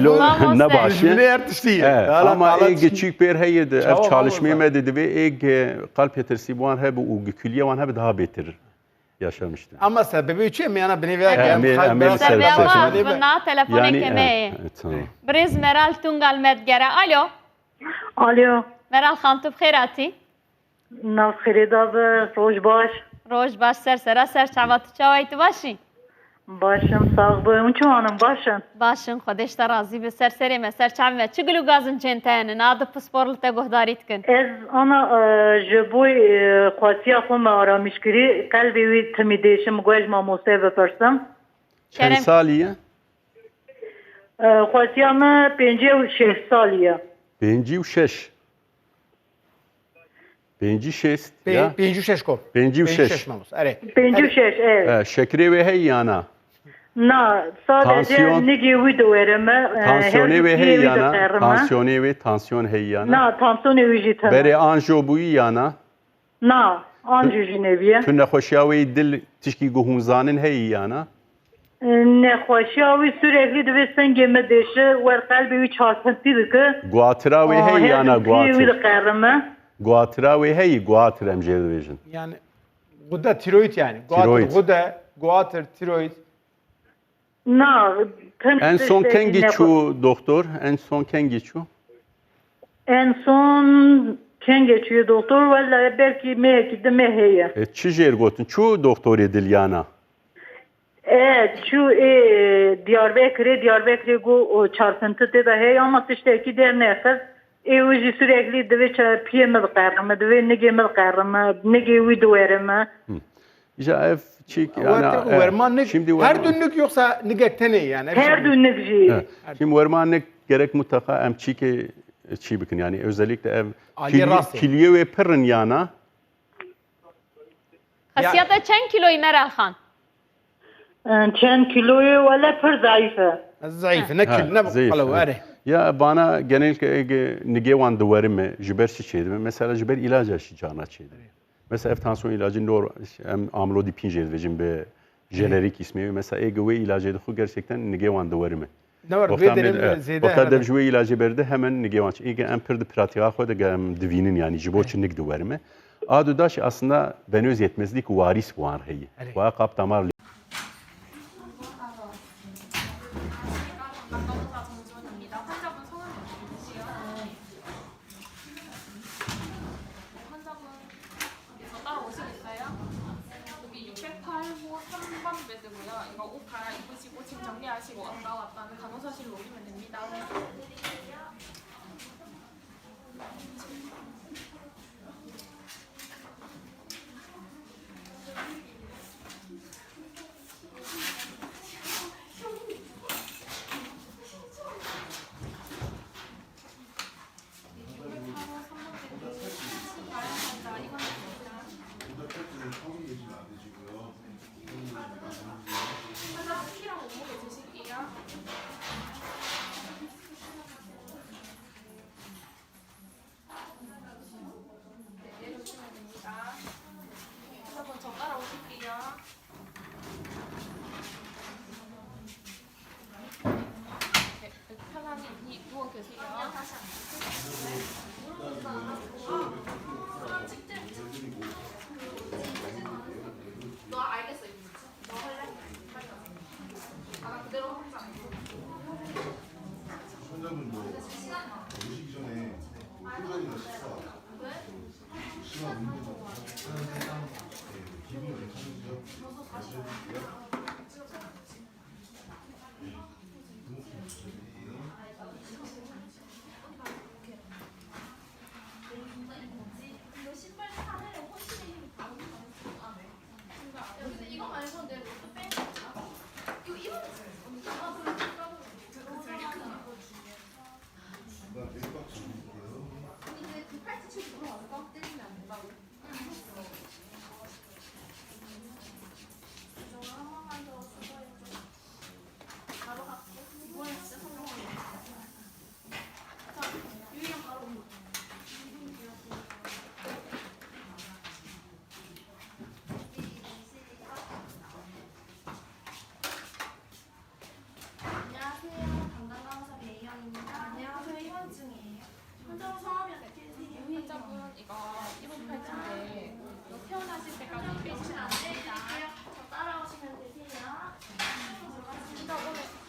ne başı. Ne ertiştiği. Ama küçük bir heydi. Ev çalışmaya mededi ve kalp yetersi bu an hep o külliye an hep daha beter yaşamıştı. Ama sebebi üçü mi yana beni veya sebebi bana telefonu kemeye. Briz Meral Tungal Medgere. Alo. Alo. Meral Khan tu bkhirati. Nav khirida ve roj baş. Roj baş ser çavat çavayt başi. Başım sağ boyum çoğanım başım. Başın khodeş razı be serime ser çavme çiglu gazın çentene adı pasporlu te gohdarit kin. Ez ana jboy khasiya xoma aramış kiri kalbi ve temideşim goj mamoste ve persam. Çend saliye? Khasiya mı 5 saliye. 5 5 ya. 5 kop. 5 mamus. Evet. 5 evet. Şekeri ve heyyana. Na sadece nigi video vereme. Tansiyonu ve heyyana. Tansiyonu ve tansiyon heyyana. Na tansiyonu vücuta. Bere anjo bu yana. Na anjo jineviye. Tu nekhoşyavi dil tişki guhunzanın heyyana. Nekhoşyavi sürekli de sengeme deşe ve kalbi üç hasentilik. Guatıra ve heyyana guatır. Guatır. Guatıra ve hey guatır emcevejin. Yani guda tiroid yani. Guatır tiroid. Na. En son ken geçiyor doktor? En son ken geçiyor? En son ken geçiyor doktor? Vallahi belki mehkide meheye. Çi jer gotun? Çu doktor edil yana? Şu Diyarbakır'e go çarpıntı da hey ama işte ki der nefes. Uji sürekli de piyemel qarma de ne gemel qarma ne gevi duvarma. Ya ev çik yani şimdi her dünlük yoksa nigektene yani. Her dünlük ji. Şimdi vermanlık gerek mutlaka em çiki çi bikin yani özellikle ev kiliye ve pırın yana. Hasiyata çen kiloyu Meral Khan? Çen kiloyu valla pır zayıfı. Zayıfı ne kil ne bakalım. Ya bana genellikle nigevan duvarımı jibersi çeydi. Mesela jiber ilacı aşı cana çeydi. Mesela tansiyon ilacı amlodipin jelvecin be jenerik ismi. Mesela ege ilacı da gerçekten nigevan duvarımı. Ne var vedelim zeyde. Vakta devjwe ilacı berdi hemen nigevan. İge emper de pratika koyda gem divinin yani jiboçin nig duvarımı. Adı daş aslında venöz yetmezlik varis var heyi. Va kap damar 이거 이번 팔찌인데 태어나실 때까지 빼시면 안 됩니다. 따라오시면 되세요.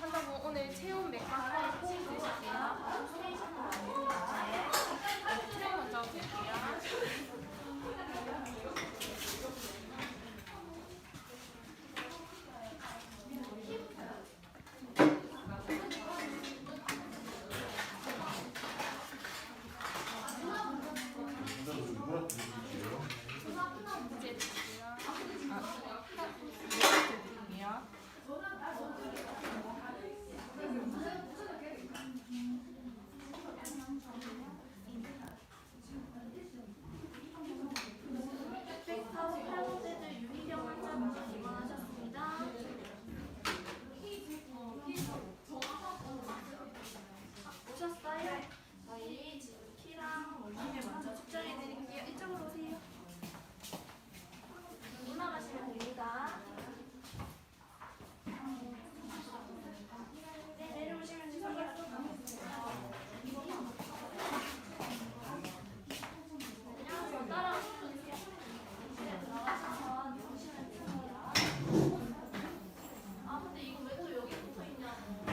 환자분 오늘 체온 맥박하고 꼭 드실게요. 체온 먼저 드릴게요. 오셨어요? 저희 지금 키랑 몸무게 먼저 측정해 드릴게요. 이쪽으로 오세요. 올라가시면 됩니다. 네, 내려오시면 되세요. 안녕하세요. 따라오시면 되세요. 네, 들어가셔서 누우시면 됩니다. 아, 근데 이거 왜 또 여기 붙어 있냐고.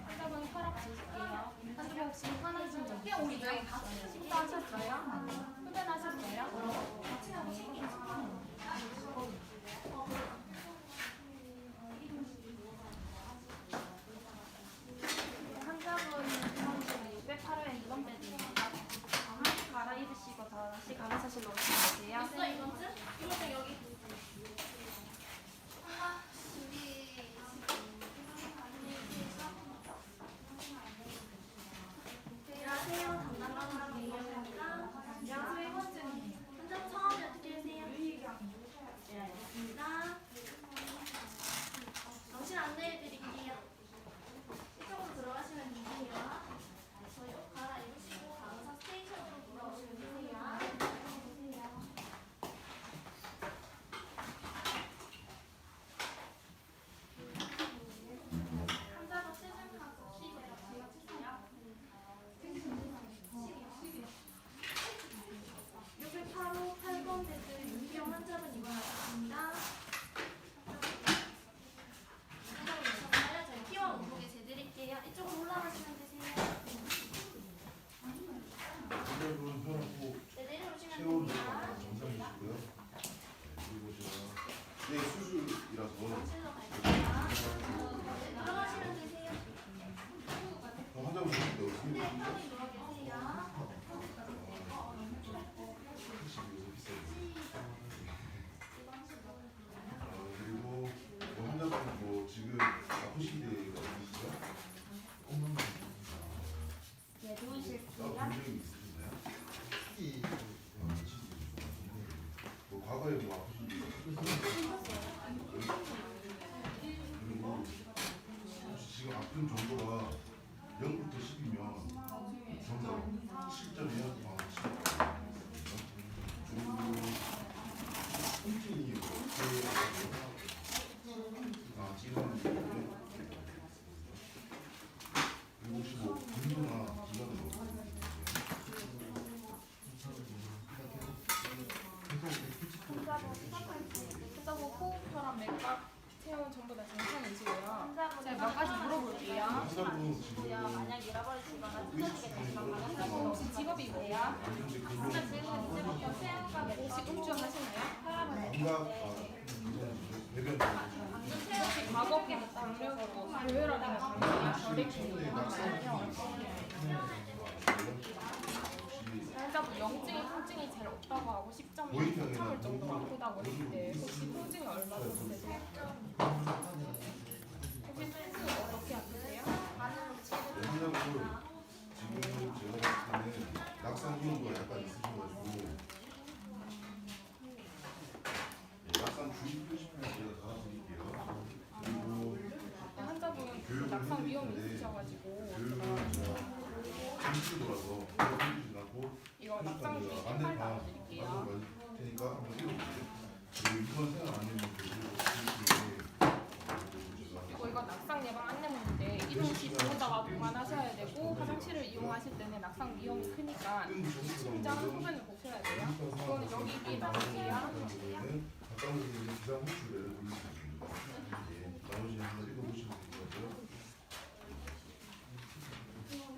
환자분 혈압 재실게요. 환자분 혹시 화나신 적 있으세요? 식사하셨어요? 흡연하셨어요? 환자분은 608호에 누방 베드입니다. 한번 갈아입으시고 다시 간호사실로 오시면 되세요. 있어 이거지? 이거는 여기. 준비. 안녕하세요. 담당관으로 대기업입니다. 안녕하세요. 환자 성함이 어떻게 되세요? 네, 알겠습니다. 정신 안내해 드릴게요. 이쪽으로 들어가시면 되세요. 저희 옷 갈아입으시고 간호사 스테이션으로 돌아오시면 되세요. 환자분 체중하고 키 제가 주세요. 608호 8번 베드 윤기영 환자분 입원하셨습니다. 저희 키와 몸무게 재드릴게요. 이쪽으로 올라가시면 되세요. 네, 내려오시면 됩니다. 정상이시고요. 그리고 제가 네, 수술이라서 실로 갈게요. 네, 들어가시면 되세요. 환자분 보는데 네, 어떻게 편히 누워 계세요. 그리고 환자분 뭐 지금 아프신 데가 어디시죠? 네, 누우실게요. 분명히 있으신가요? 뭐 과거에 뭐 아프신 데 있으세요? 그리고 혹시 지금 아픈 정도가 0부터 10이면 정말 7점이요? 그리고 통증이 지금 그리고 혹시 뭐 분노나 기관은 어떻게 환자분 호흡, 혈압, 맥박, 체온 전부 다 정상이시고요. 제가 몇 가지 물어볼게요. 환자분 지금 만약 잃어버리시거나 찢어지게 되시면 환자분 혹시 직업이 뭐예요? 환자 질문 이제부터 체온과 혹시 음주하시나요? 감각 배변 혹시 과거 당뇨로 고혈압이나 당뇨나 혈액 환자분 영증이 통증이 제일 없다고 하고 10점이 참을 정도로 아프다고 했는데 혹시 통증이 얼마 정도 되세요? 혹시 통증이 어떻게 아프세요? 환자분 지금 제가 봤을 때는 낙상 기운도가 약간 있으셔가지고 낙상 주의 표시판 제가 달아드릴게요. 그리고 환자분 낙상 위험이 있으셔가지고 교육은 돌아서 흔들리지 않고 이거 낙상 뒤에 안내 팔도 다 안 드릴게요. 가져갈 테니까 한번 읽어보세요. 그리고 이번 생활 안내문 그리고 이건 낙상 예방 안내문인데 이동 시 전문가와 보관하셔야 되고 화장실을 이용하실 때는 낙상 위험이 크니까 침장 소변을 보셔야 돼요. 이거는 여기 위에다 놓을게요. 가까운 곳에 있는 비상 호출을 돌릴 수 있습니다. 나머지는 한번 읽어보시면 될 것 같고요.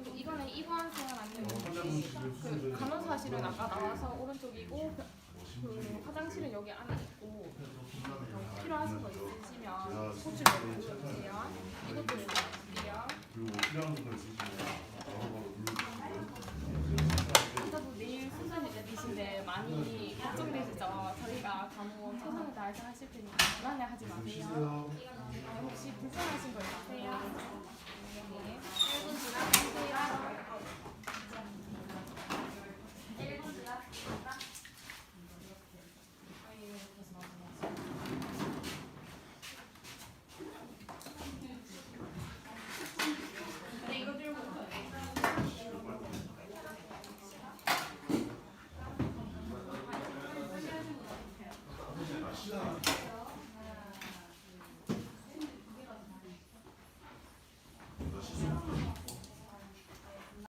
그리고 이거는 입원 생활 안내문인데 그 간호사실은 아까 나와서 오른쪽이고 그 화장실은 여기 안에 있고 필요하신 거 있으시면 호출 보내주세요. 이것도 여기 놔둘게요. 그리고 필요한 거 있으시면 바로바로 눌러주시고요. 저도 내일 수술 예정이신데 많이 걱정되시죠? 저희가 간호 최선을 다해서 하실 테니까 불안해하지 마세요. 혹시 불편하신 거 있으세요? 네. 1분 지나주세요. 1분 지났습니다. 네, 이거 들고 시간